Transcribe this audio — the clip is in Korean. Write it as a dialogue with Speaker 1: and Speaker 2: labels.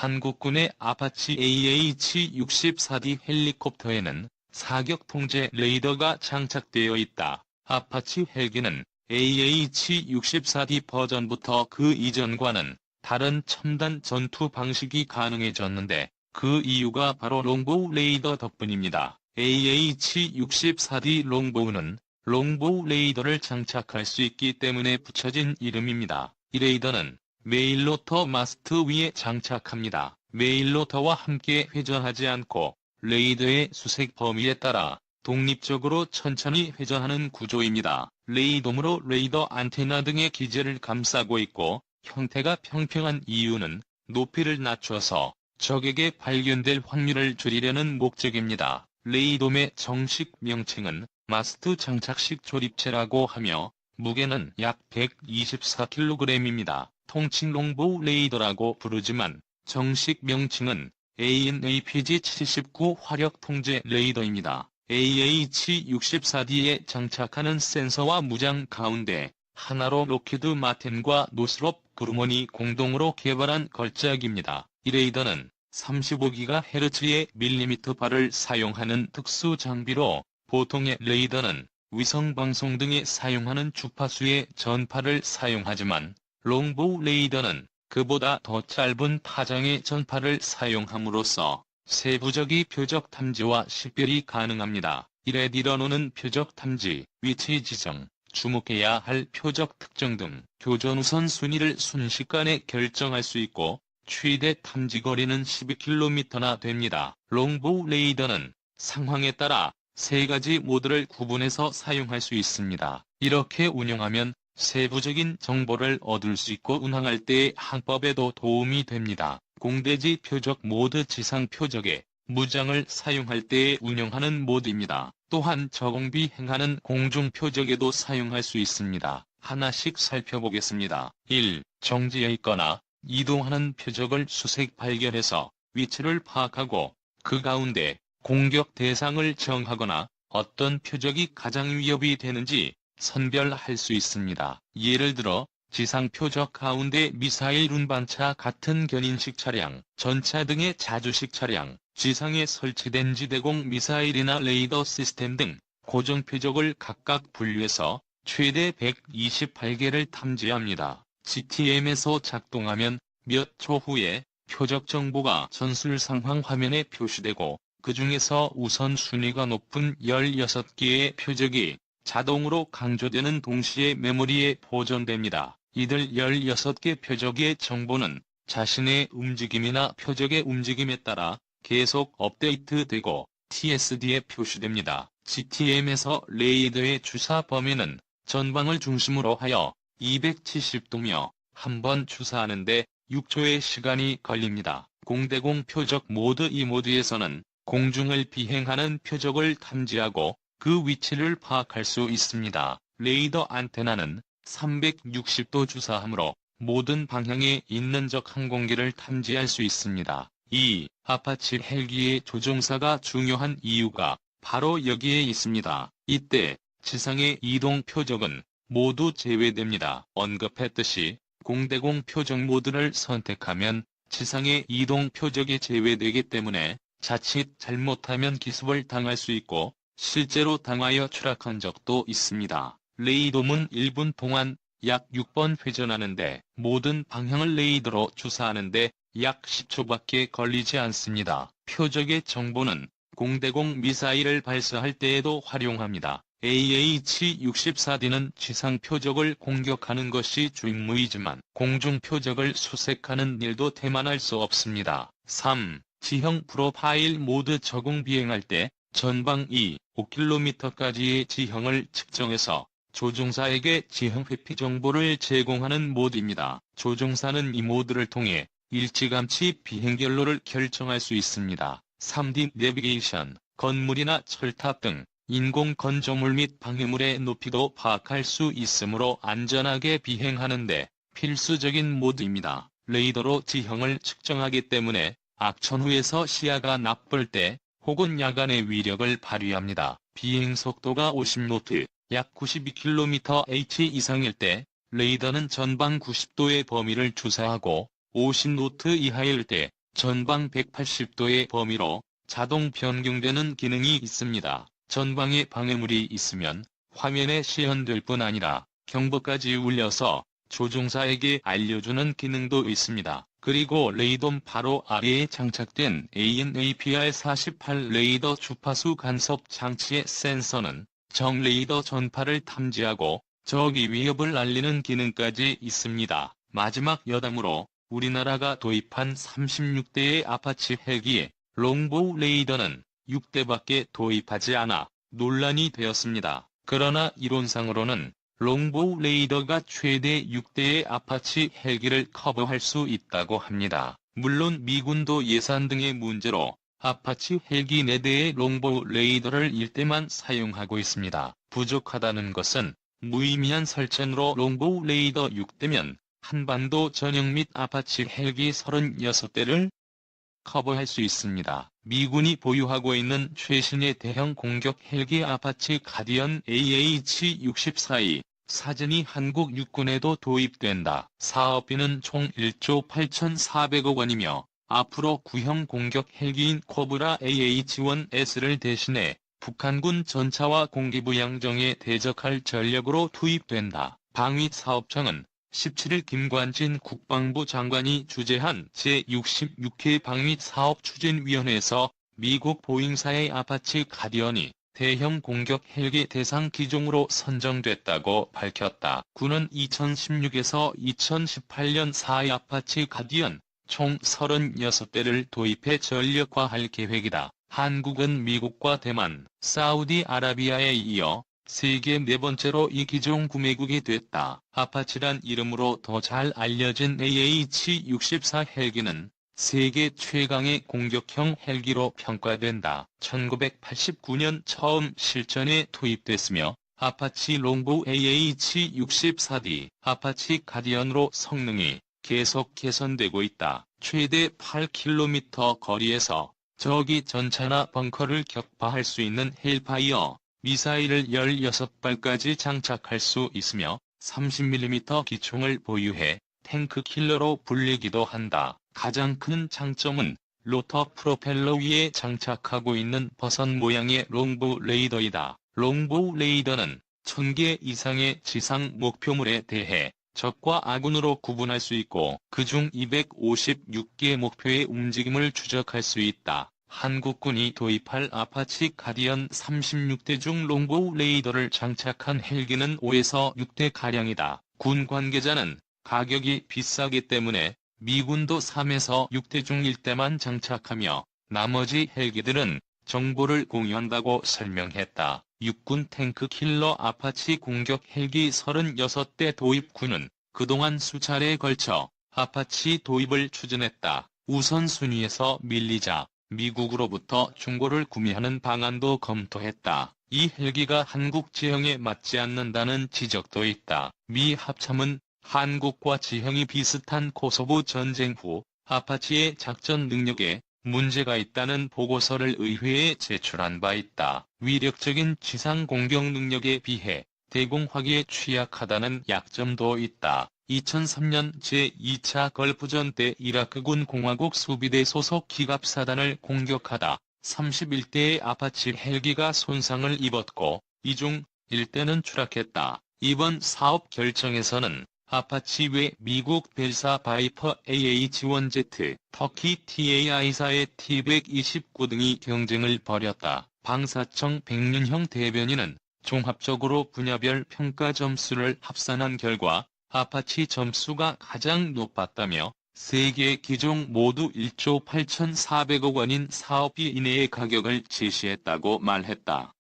Speaker 1: 한국군의 아파치 AH-64D 헬리콥터에는 사격 통제 레이더가 장착되어 있다. 아파치 헬기는 AH-64D 버전부터 그 이전과는 다른 첨단 전투 방식이 가능해졌는데 그 이유가 바로 롱보우 레이더 덕분입니다. AH-64D 롱보우는 롱보우 레이더를 장착할 수 있기 때문에 붙여진 이름입니다. 이 레이더는 메인로터 마스트 위에 장착합니다. 메인로터와 함께 회전하지 않고 레이더의 수색 범위에 따라 독립적으로 천천히 회전하는 구조입니다. 레이돔으로 레이더 안테나 등의 기재를 감싸고 있고 형태가 평평한 이유는 높이를 낮춰서 적에게 발견될 확률을 줄이려는 목적입니다. 레이돔의 정식 명칭은 마스트 장착식 조립체라고 하며 무게는 약 124kg입니다. 통칭 롱보우 레이더라고 부르지만 정식 명칭은 AN/APG-79 화력 통제 레이더입니다. AH-64D에 장착하는 센서와 무장 가운데 하나로 록히드 마틴과 노스롭 그루먼이 공동으로 개발한 걸작입니다. 이 레이더는 35GHz의 밀리미터발을 사용하는 특수 장비로 보통의 레이더는 위성방송 등에 사용하는 주파수의 전파를 사용하지만 롱보우 레이더는 그보다 더 짧은 파장의 전파를 사용함으로써 세부적인 표적 탐지와 식별이 가능합니다. 이래 뒤로는 표적 탐지, 위치 지정, 주목해야 할 표적 특정 등 교전 우선순위를 순식간에 결정할 수 있고 최대 탐지 거리는 12km나 됩니다. 롱보우 레이더는 상황에 따라 세 가지 모드를 구분해서 사용할 수 있습니다. 이렇게 운영하면 세부적인 정보를 얻을 수 있고 운항할 때의 항법에도 도움이 됩니다. 공대지 표적 모드 지상 표적에 무장을 사용할 때에 운영하는 모드입니다. 또한 저공비 행하는 공중 표적에도 사용할 수 있습니다. 하나씩 살펴보겠습니다. 1. 정지해 있거나 이동하는 표적을 수색 발견해서 위치를 파악하고 그 가운데 공격 대상을 정하거나 어떤 표적이 가장 위협이 되는지 선별할 수 있습니다. 예를 들어 지상 표적 가운데 미사일 운반차 같은 견인식 차량, 전차 등의 자주식 차량, 지상에 설치된 지대공 미사일이나 레이더 시스템 등 고정 표적을 각각 분류해서 최대 128개를 탐지합니다. GTM에서 작동하면 몇 초 후에 표적 정보가 전술 상황 화면에 표시되고 그 중에서 우선순위가 높은 16개의 표적이 자동으로 강조되는 동시에 메모리에 보존됩니다. 이들 16개 표적의 정보는 자신의 움직임이나 표적의 움직임에 따라 계속 업데이트되고 TSD에 표시됩니다. GTM에서 레이더의 주사 범위는 전방을 중심으로 하여 270도며 한 번 주사하는데 6초의 시간이 걸립니다. 공대공 표적 모드 이 모드에서는 공중을 비행하는 표적을 탐지하고 그 위치를 파악할 수 있습니다. 레이더 안테나는 360도 주사하므로 모든 방향에 있는 적 항공기를 탐지할 수 있습니다. 2. 아파치 헬기의 조종사가 중요한 이유가 바로 여기에 있습니다. 이때 지상의 이동 표적은 모두 제외됩니다. 언급했듯이 공대공 표적 모드를 선택하면 지상의 이동 표적이 제외되기 때문에 자칫 잘못하면 기습을 당할 수 있고 실제로 당하여 추락한 적도 있습니다. 레이돔은 1분 동안 약 6번 회전하는데 모든 방향을 레이더로 주사하는데 약 10초밖에 걸리지 않습니다. 표적의 정보는 공대공 미사일을 발사할 때에도 활용합니다. AH-64D는 지상 표적을 공격하는 것이 주임무이지만 공중 표적을 수색하는 일도 태만할 수 없습니다. 3. 지형 프로파일 모드 적응 비행할 때 전방 5km까지의 지형을 측정해서 조종사에게 지형 회피 정보를 제공하는 모드입니다. 조종사는 이 모드를 통해 일찌감치 비행 경로를 결정할 수 있습니다. 3D 내비게이션, 건물이나 철탑 등 인공 건조물 및 방해물의 높이도 파악할 수 있으므로 안전하게 비행하는데 필수적인 모드입니다. 레이더로 지형을 측정하기 때문에 악천 후에서 시야가 나쁠 때 혹은 야간에 위력을 발휘합니다. 비행 속도가 50노트, 약 92km/h 이상일 때 레이더는 전방 90도의 범위를 주사하고 50노트 이하일 때 전방 180도의 범위로 자동 변경되는 기능이 있습니다. 전방에 방해물이 있으면 화면에 시연될 뿐 아니라 경보까지 울려서 조종사에게 알려주는 기능도 있습니다. 그리고 레이더 바로 아래에 장착된 AN/APR-48 레이더 주파수 간섭 장치의 센서는 정 레이더 전파를 탐지하고 적이 위협을 알리는 기능까지 있습니다. 마지막 여담으로 우리나라가 도입한 36대의 아파치 헬기에 롱보우 레이더는 6대밖에 도입하지 않아 논란이 되었습니다. 그러나 이론상으로는 롱보우 레이더가 최대 6대의 아파치 헬기를 커버할 수 있다고 합니다. 물론 미군도 예산 등의 문제로 아파치 헬기 4대의 롱보우 레이더를 1대만 사용하고 있습니다. 부족하다는 것은 무의미한 설정으로 롱보우 레이더 6대면 한반도 전역 및 아파치 헬기 36대를 커버할 수 있습니다. 미군이 보유하고 있는 최신의 대형 공격 헬기 아파치 가디언 AH-64의 사전이 한국 육군에도 도입된다. 사업비는 총 1조 8,400억 원이며 앞으로 구형 공격 헬기인 코브라 AH-1S를 대신해 북한군 전차와 공기부양정에 대적할 전력으로 투입된다. 방위사업청은 17일 김관진 국방부 장관이 주재한 제66회 방위사업추진위원회에서 미국 보잉사의 아파치 가디언이 대형 공격 헬기 대상 기종으로 선정됐다고 밝혔다. 군은 2016에서 2018년 4회 아파치 가디언 총 36대를 도입해 전력화할 계획이다. 한국은 미국과 대만, 사우디아라비아에 이어 세계 4번째로 이 기종 구매국이 됐다. 아파치란 이름으로 더 잘 알려진 AH-64 헬기는 세계 최강의 공격형 헬기로 평가된다. 1989년 처음 실전에 투입됐으며 아파치 롱보우 AH-64D, 아파치 가디언으로 성능이 계속 개선되고 있다. 최대 8km 거리에서 적이 전차나 벙커를 격파할 수 있는 헬파이어 미사일을 16발까지 장착할 수 있으며 30mm 기총을 보유해 탱크 킬러로 불리기도 한다. 가장 큰 장점은 로터 프로펠러 위에 장착하고 있는 버선 모양의 롱보우 레이더이다. 롱보우 레이더는 1000개 이상의 지상 목표물에 대해 적과 아군으로 구분할 수 있고 그중 256개 목표의 움직임을 추적할 수 있다. 한국군이 도입할 아파치 가디언 36대 중 롱보우 레이더를 장착한 헬기는 5에서 6대가량이다. 군 관계자는 가격이 비싸기 때문에 미군도 3에서 6대 중 1대만 장착하며 나머지 헬기들은 정보를 공유한다고 설명했다. 육군 탱크 킬러 아파치 공격 헬기 36대 도입군은 그동안 수차례에 걸쳐 아파치 도입을 추진했다. 우선순위에서 밀리자 미국으로부터 중고를 구매하는 방안도 검토했다. 이 헬기가 한국 지형에 맞지 않는다는 지적도 있다. 미 합참은 한국과 지형이 비슷한 코소보 전쟁 후 아파치의 작전 능력에 문제가 있다는 보고서를 의회에 제출한 바 있다. 위력적인 지상 공격 능력에 비해 대공화기에 취약하다는 약점도 있다. 2003년 제2차 걸프전 때 이라크군 공화국 수비대 소속 기갑사단을 공격하다 31대의 아파치 헬기가 손상을 입었고 이 중 1대는 추락했다. 이번 사업 결정에서는 아파치 외 미국 벨사 바이퍼 AH-1Z, 터키 TAI사의 T-129 등이 경쟁을 벌였다. 방사청 백윤형 대변인은 종합적으로 분야별 평가 점수를 합산한 결과 아파치 점수가 가장 높았다며 3개 기종 모두 1조 8,400억 원인 사업비 이내의 가격을 제시했다고 말했다.